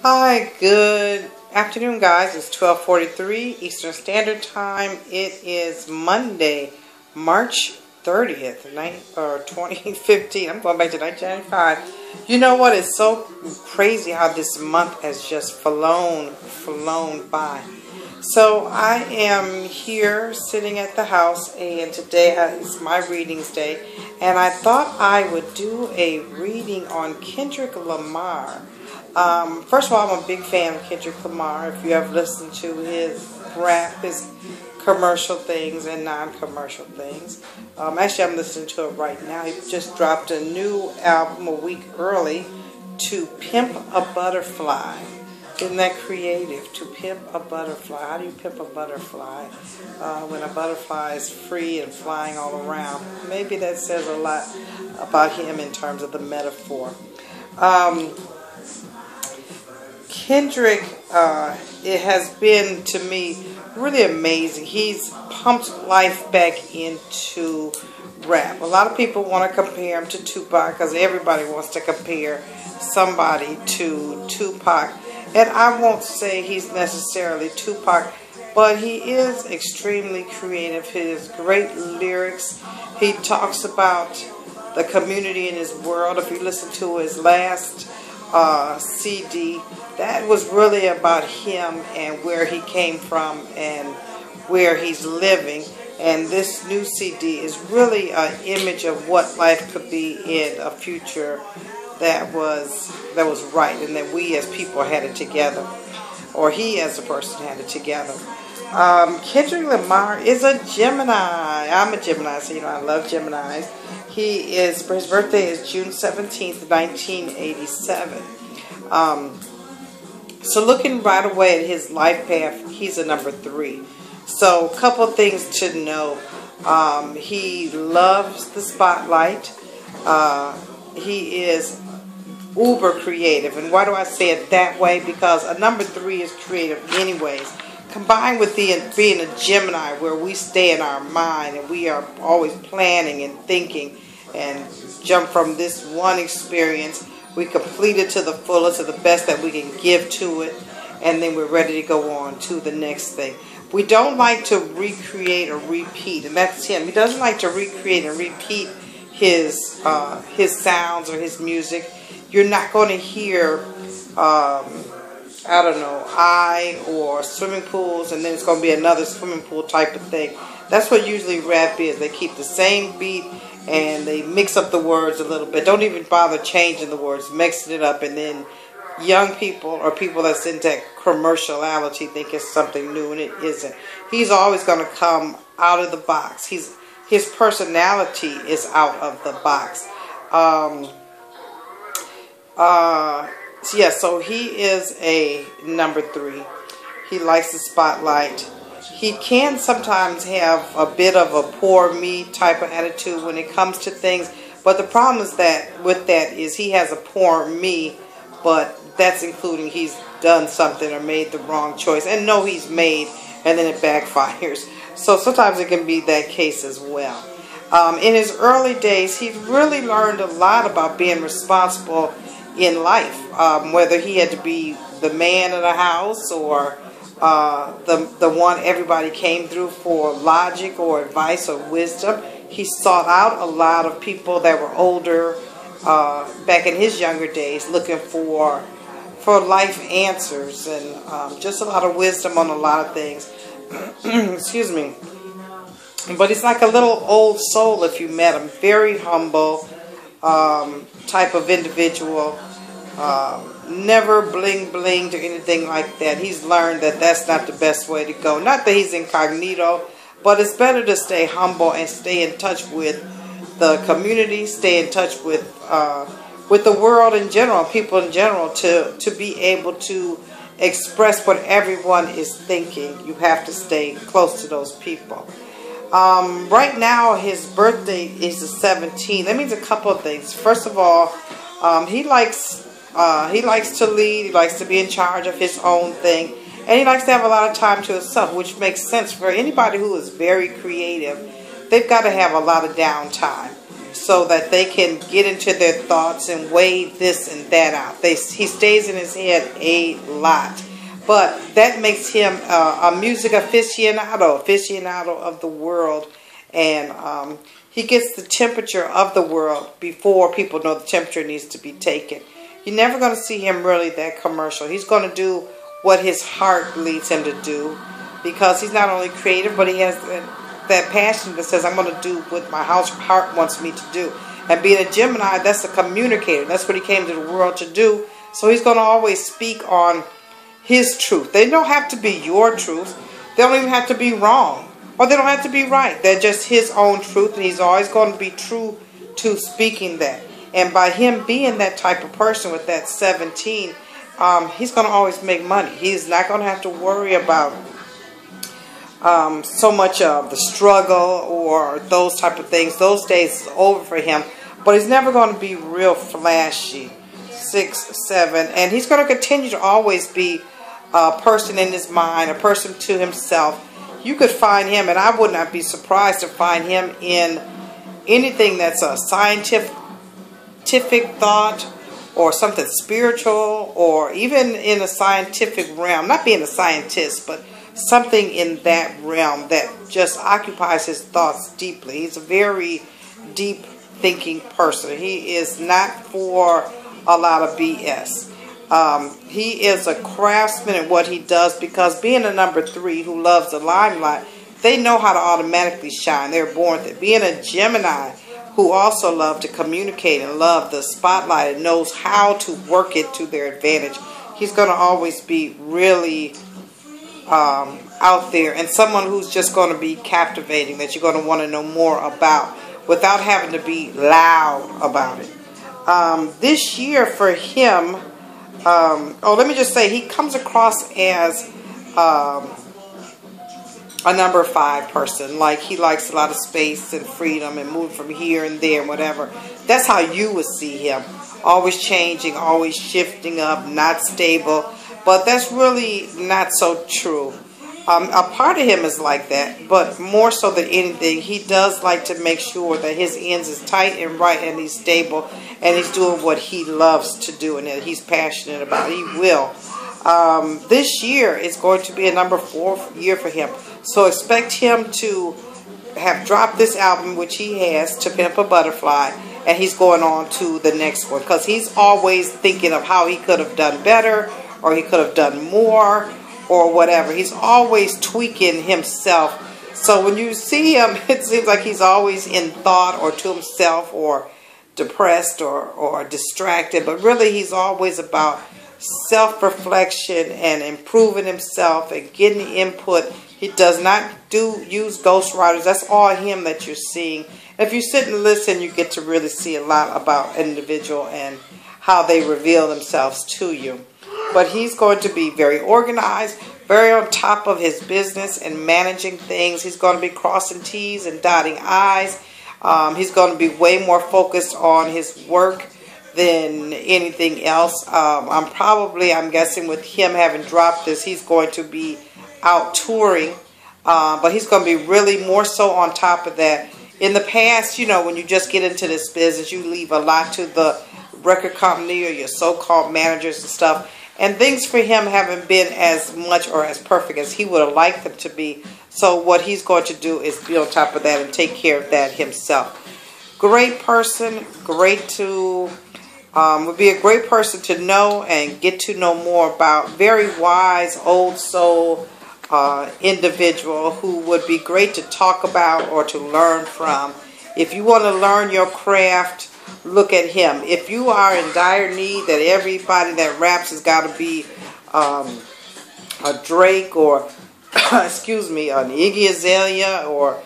Hi, good afternoon, guys. It's 12:43 Eastern Standard Time. It is Monday, March 30th, 2015. I'm going back to 1995. You know what? It's so crazy how this month has just flown by. So I am here sitting at the house, and today is my readings day, and I thought I would do a reading on Kendrick Lamar. First of all, I'm a big fan of Kendrick Lamar. If you have listened to his rap, his commercial things and non-commercial things. Actually, I'm listening to it right now. He just dropped a new album a week early, To Pimp a Butterfly. Isn't that creative? To pimp a butterfly. How do you pimp a butterfly when a butterfly is free and flying all around? Maybe that says a lot about him in terms of the metaphor. Kendrick, it has been, to me, really amazing. He's pumped life back into rap. A lot of people want to compare him to Tupac because everybody wants to compare somebody to Tupac. And I won't say he's necessarily Tupac, but he is extremely creative. He has great lyrics. He talks about the community in his world. If you listen to his last CD, that was really about him and where he came from and where he's living. And this new CD is really an image of what life could be in a future that was right, and that we as people had it together, or he as a person had it together. Kendrick Lamar is a Gemini. I'm a Gemini, so I love Geminis. His birthday is June 17th, 1987. So looking right away at his life path, he's a number 3. So a couple of things to know. He loves the spotlight. He is uber creative. And why do I say it that way? Because a number 3 is creative anyways. Combined with being a Gemini, where we stay in our mind and we are always planning and thinking and jump from this one experience, we complete it to the fullest, to the best that we can give to it, and then we're ready to go on to the next thing. We don't like to recreate or repeat, and that's him. He doesn't like to recreate and repeat his sounds or his music. You're not going to hear, I don't know, or swimming pools, and then it's going to be another swimming pool type of thing. That's what usually rap is. They keep the same beat and they mix up the words a little bit. Don't even bother changing the words, mixing it up, and then young people or people that's into commerciality think it's something new, and it isn't. He's always going to come out of the box. His personality is out of the box. So he is a number 3. He likes the spotlight. He can sometimes have a bit of a poor me type of attitude when it comes to things. But the problem is that with that is he has a poor me, but that's including he's done something or made the wrong choice. And no, he's made, and then it backfires. So sometimes it can be that case as well. In his early days, he really learned a lot about being responsible in life, whether he had to be the man of the house or the one everybody came through for logic or advice or wisdom. He sought out a lot of people that were older back in his younger days, looking for life answers and just a lot of wisdom on a lot of things. Excuse me. But he's like a little old soul if you met him. Very humble type of individual. Never bling to anything like that. He's learned that that's not the best way to go. Not that he's incognito, but it's better to stay humble and stay in touch with the community, stay in touch with the world in general, people in general, to be able to express what everyone is thinking. You have to stay close to those people. Right now, his birthday is the 17th. That means a couple of things. First of all, he likes to lead. He likes to be in charge of his own thing, and he likes to have a lot of time to himself, which makes sense for anybody who is very creative. They've got to have a lot of downtime. so that they can get into their thoughts and weigh this and that out. He stays in his head a lot. But that makes him a music aficionado of the world. And he gets the temperature of the world before people know the temperature needs to be taken. You're never going to see him really that commercial. He's going to do what his heart leads him to do, because he's not only creative, but he has that passion that says, I'm going to do what my heart wants me to do. And being a Gemini, that's a communicator. That's what he came to the world to do. So he's going to always speak on his truth. They don't have to be your truth. They don't even have to be wrong. Or they don't have to be right. They're just his own truth, and he's always going to be true to speaking that. And by him being that type of person with that 17, he's going to always make money. He's not going to have to worry about so much of the struggle or those type of things. Those days is over for him. But he's never going to be real flashy. 6, 7. And he's going to continue to always be a person in his mind, a person to himself. You could find him, and I would not be surprised to find him in anything that's a scientific thought or something spiritual, or even in a scientific realm. Not being a scientist, but something in that realm that just occupies his thoughts deeply. He's a very deep thinking person. He is not for a lot of BS. He is a craftsman in what he does, because being a number 3 who loves the limelight, they know how to automatically shine. They're born with it. Being a Gemini who also love to communicate and love the spotlight and knows how to work it to their advantage, he's going to always be really out there, and someone who's just going to be captivating, that you're going to want to know more about without having to be loud about it. This year for him, let me just say, he comes across as a number 5 person. Like, he likes a lot of space and freedom and moving from here and there and whatever. That's how you would see him. Always changing, always shifting up, not stable. But that's really not so true. A part of him is like that, but more so than anything, he does like to make sure that his ends is tight and right, and he's stable, and he's doing what he loves to do and that he's passionate about. He will. This year is going to be a number 4 year for him. So expect him to have dropped this album, which he has, To Pimp a Butterfly, and he's going on to the next one, because he's always thinking of how he could have done better, or he could have done more, or whatever. He's always tweaking himself. So when you see him, it seems like he's always in thought or to himself, or depressed or distracted. But really, he's always about self-reflection and improving himself and getting input. He does not use ghostwriters. That's all him that you're seeing. And if you sit and listen, you get to really see a lot about an individual and how they reveal themselves to you. But he's going to be very organized, very on top of his business and managing things. He's going to be crossing T's and dotting I's. He's going to be way more focused on his work than anything else. I'm guessing with him having dropped this, he's going to be out touring. But he's going to be really more so on top of that. In the past, you know, when you just get into this business, you leave a lot to the record company or your so-called managers and stuff. And things for him haven't been as much or as perfect as he would have liked them to be. So what he's going to do is be on top of that and take care of that himself. Great person, would be a great person to know and get to know more about. Very wise, old soul individual who would be great to talk about or to learn from. If you want to learn your craft, look at him. If you are in dire need that everybody that raps has got to be a Drake or, excuse me, an Iggy Azalea or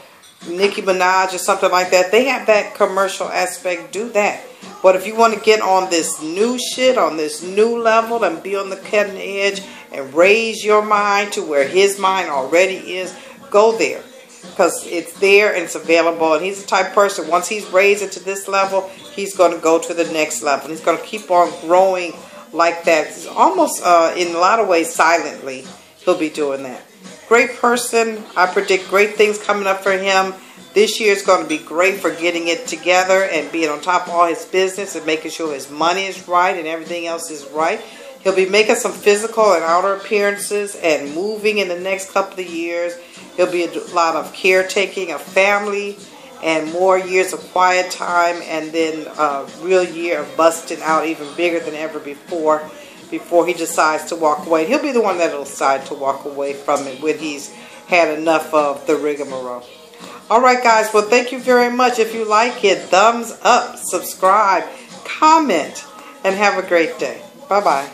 Nicki Minaj or something like that, they have that commercial aspect, do that. But if you want to get on this new shit, on this new level and be on the cutting edge and raise your mind to where his mind already is, go there. Because it's there and it's available. And he's the type of person, once he's raised it to this level, he's going to go to the next level. He's going to keep on growing like that. It's almost, in a lot of ways, silently, he'll be doing that. Great person. I predict great things coming up for him. This year is going to be great for getting it together and being on top of all his business and making sure his money is right and everything else is right. He'll be making some physical and outer appearances and moving in the next couple of years. He'll be a lot of caretaking of family and more years of quiet time, and then a real year of busting out even bigger than ever before he decides to walk away. He'll be the one that will decide to walk away from it when he's had enough of the rigmarole. Alright guys, well thank you very much. If you like it, thumbs up, subscribe, comment, and have a great day. Bye-bye.